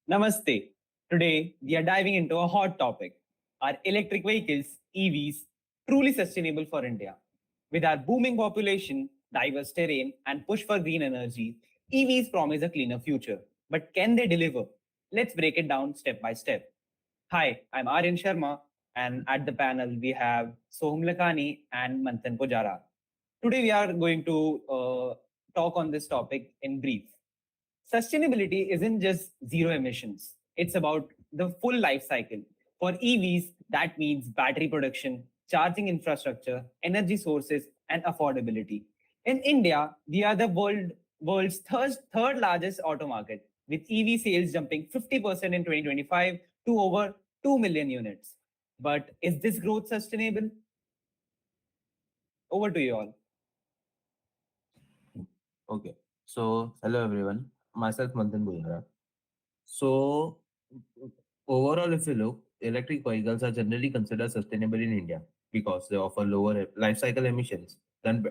Namaste. Today, we are diving into a hot topic. Are electric vehicles, EVs, truly sustainable for India? With our booming population, diverse terrain, and push for green energy, EVs promise a cleaner future. But can they deliver? Let's break it down step by step. Hi, I'm Aryan Sharma, and at the panel, we have Soham Lakhani and Manthan Pujara. Today, we are going to talk on this topic in brief. Sustainability isn't just zero emissions, it's about the full life cycle. For EVs, that means battery production, charging infrastructure, energy sources, and affordability. In India, we are the world's third largest auto market, with EV sales jumping 50% in 2025 to over 2 million units. But is this growth sustainable? Over to you all. Okay. So, hello everyone. Myself, Manthan Bujara. So, overall, if you look, electric vehicles are generally considered sustainable in India because they offer lower life cycle emissions than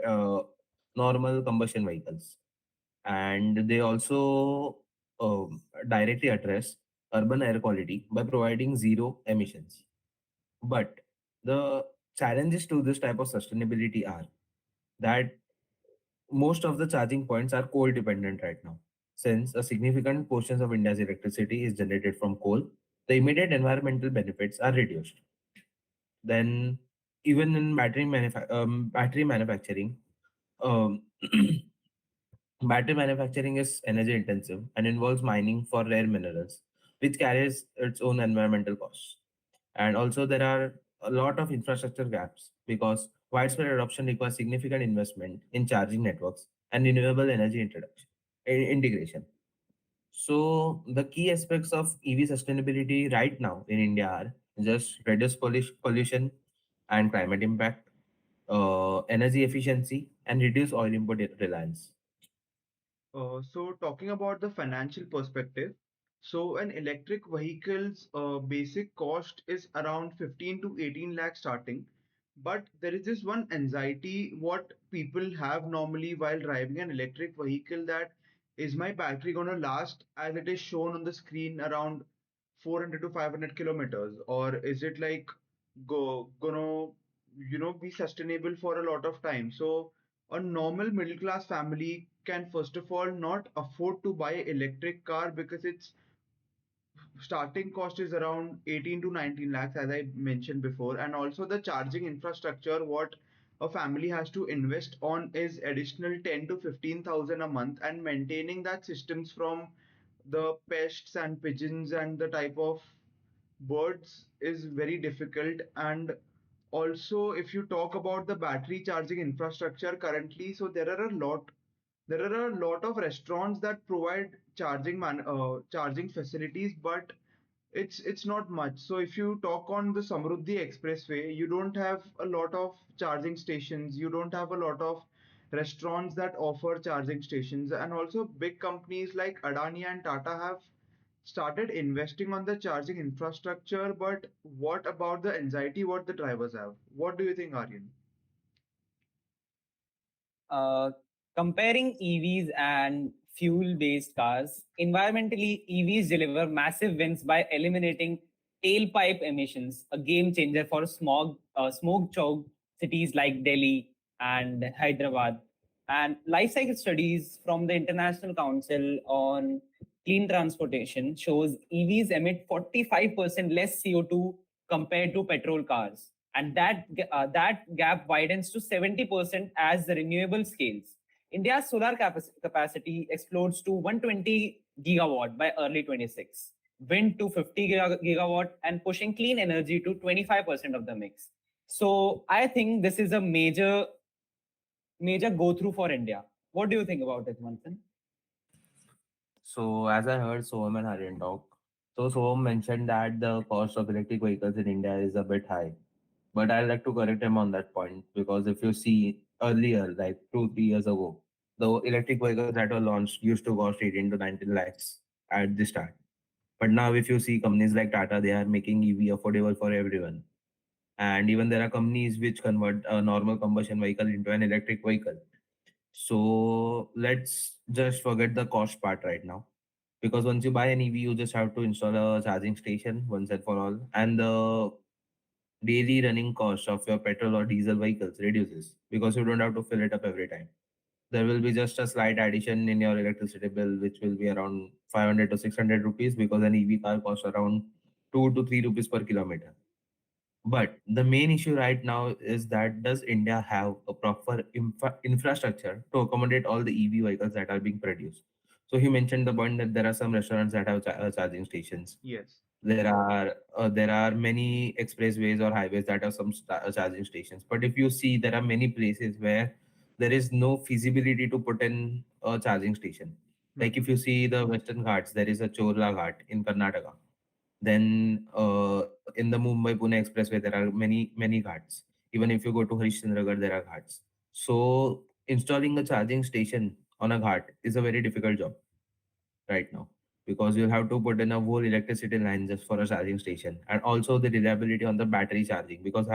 normal combustion vehicles. And they also directly address urban air quality by providing zero emissions. But the challenges to this type of sustainability are that most of the charging points are coal dependent right now. Since a significant portion of India's electricity is generated from coal, the immediate environmental benefits are reduced. Then, even in battery manufacturing, um, battery manufacturing is energy intensive and involves mining for rare minerals, which carries its own environmental costs. And also, there are a lot of infrastructure gaps because widespread adoption requires significant investment in charging networks and renewable energy integration. So, the key aspects of EV sustainability right now in India are just reduce pollution and climate impact, energy efficiency, and reduce oil import reliance. So talking about the financial perspective, so an electric vehicle's basic cost is around 15 to 18 lakh starting. But there is this one anxiety what people have normally while driving an electric vehicle, that is my battery gonna last as it is shown on the screen around 400 to 500 kilometers, or is it like gonna be sustainable for a lot of time? So a normal middle class family can first of all not afford to buy electric car because its starting cost is around 18 to 19 lakhs, as I mentioned before, and also the charging infrastructure what a family has to invest on is additional 10 to 15,000 a month, and maintaining that systems from the pests and pigeons and the type of birds is very difficult. And also if you talk about the battery charging infrastructure currently, so there are a lot of restaurants that provide charging facilities, but it's not much. So if you talk on the Samruddhi Expressway, you don't have a lot of charging stations, you don't have a lot of restaurants that offer charging stations, and also big companies like Adani and Tata have started investing on the charging infrastructure. But what about the anxiety what the drivers have? What do you think, Aryan? Uh, Comparing EVs and fuel based cars, environmentally, EVs deliver massive wins by eliminating tailpipe emissions, a game changer for smoke choked cities like Delhi and Hyderabad. And life cycle studies from the International Council on Clean Transportation shows EVs emit 45% less CO2 compared to petrol cars, and that gap widens to 70% as the renewable scales. India's solar capacity explodes to 120 gigawatt by early 26, wind to 50 gigawatt, and pushing clean energy to 25% of the mix. So I think this is a major go through for India. What do you think about it, Manthan? So, as I heard Soham and Haryan talk, so Soham mentioned that the cost of electric vehicles in India is a bit high. But I'd like to correct him on that point because if you see earlier, like 2, 3 years ago, the electric vehicles that were launched used to cost 18 to 19 lakhs at the start. But now, if you see companies like Tata, they are making EV affordable for everyone. And even there are companies which convert a normal combustion vehicle into an electric vehicle. So let's just forget the cost part right now. because once you buy an EV, you just have to install a charging station once and for all, and the daily running cost of your petrol or diesel vehicles reduces because you don't have to fill it up every time. There will be just a slight addition in your electricity bill, which will be around 500 to 600 rupees because an EV car costs around 2 to 3 rupees per kilometer. But the main issue right now is that does India have a proper infrastructure to accommodate all the EV vehicles that are being produced? So he mentioned the point that there are some restaurants that have charging stations. Yes. There are many expressways or highways that have some charging stations. But if you see, there are many places where there is no feasibility to put in a charging station. Like Hmm. if you see the Western Ghats, there is a Chorla Ghat in Karnataka. Then in the Mumbai Pune Expressway, there are many ghats. Even if you go to Harishchandragarh, there are ghats. So installing a charging station on a ghat is a very difficult job right now because you'll have to put in a whole electricity line just for a charging station, and also the reliability on the battery charging, because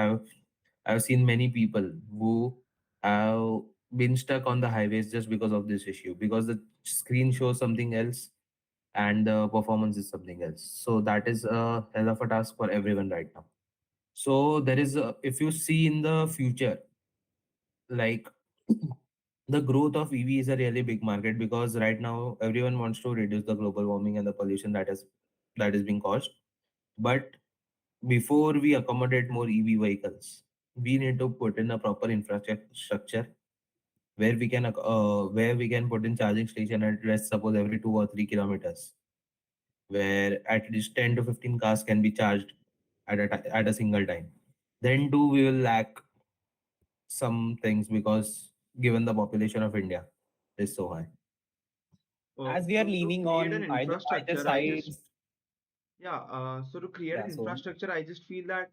I've seen many people who have been stuck on the highways just because of this issue, because the screen shows something else and the performance is something else. So that is a hell of a task for everyone right now. So there is if you see in the future, like the growth of EV is a really big market, because right now everyone wants to reduce the global warming and the pollution that is being caused. But before we accommodate more EV vehicles, we need to put in a proper infrastructure where we can put in charging station at, let's suppose, every 2 or 3 kilometers, where at least 10 to 15 cars can be charged at a single time. Then too we will lack some things, because given the population of India is so high. As we are So to leaning create on an either infrastructure, I just sides. yeah. So to create an Yeah, so infrastructure, I just feel that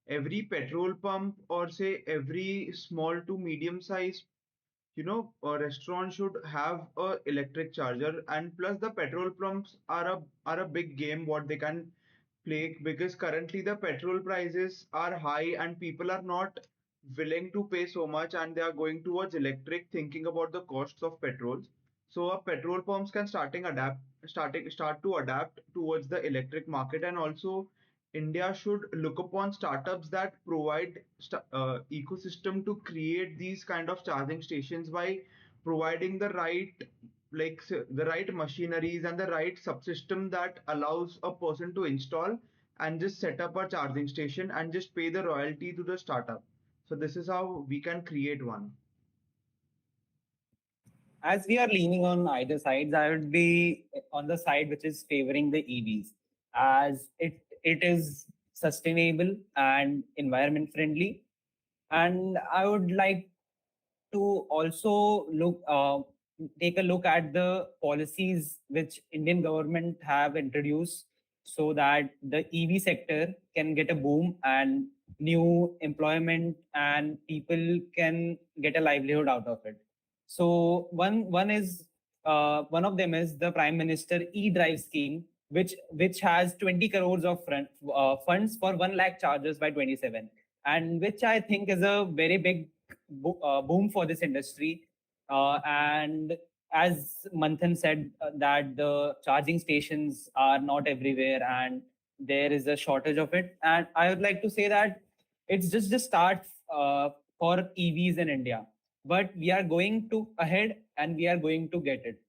every petrol pump, or say every small to medium size, a restaurant should have a electric charger. And plus the petrol pumps are a big game what they can play, because currently the petrol prices are high and people are not willing to pay so much, and they are going towards electric thinking about the costs of petrols. So petrol pumps can start to adapt towards the electric market. And also India should look upon startups that provide ecosystem to create these kind of charging stations by providing the right, the right machineries and the right subsystem that allows a person to install and just set up a charging station and just pay the royalty to the startup. So this is how we can create one. as we are leaning on either sides, I would be on the side which is favoring the EVs, as it is sustainable and environment friendly. And I would like to also take a look at the policies which Indian government have introduced so that the EV sector can get a boom and new employment and people can get a livelihood out of it. So one of them is the Prime Minister E-Drive scheme, which has 20 crores of funds for 1 lakh chargers by 27, and which I think is a very big boom for this industry. And as Manthan said, that the charging stations are not everywhere and there is a shortage of it. And I would like to say that it's just the start for EVs in India, but we are going to ahead and we are going to get it.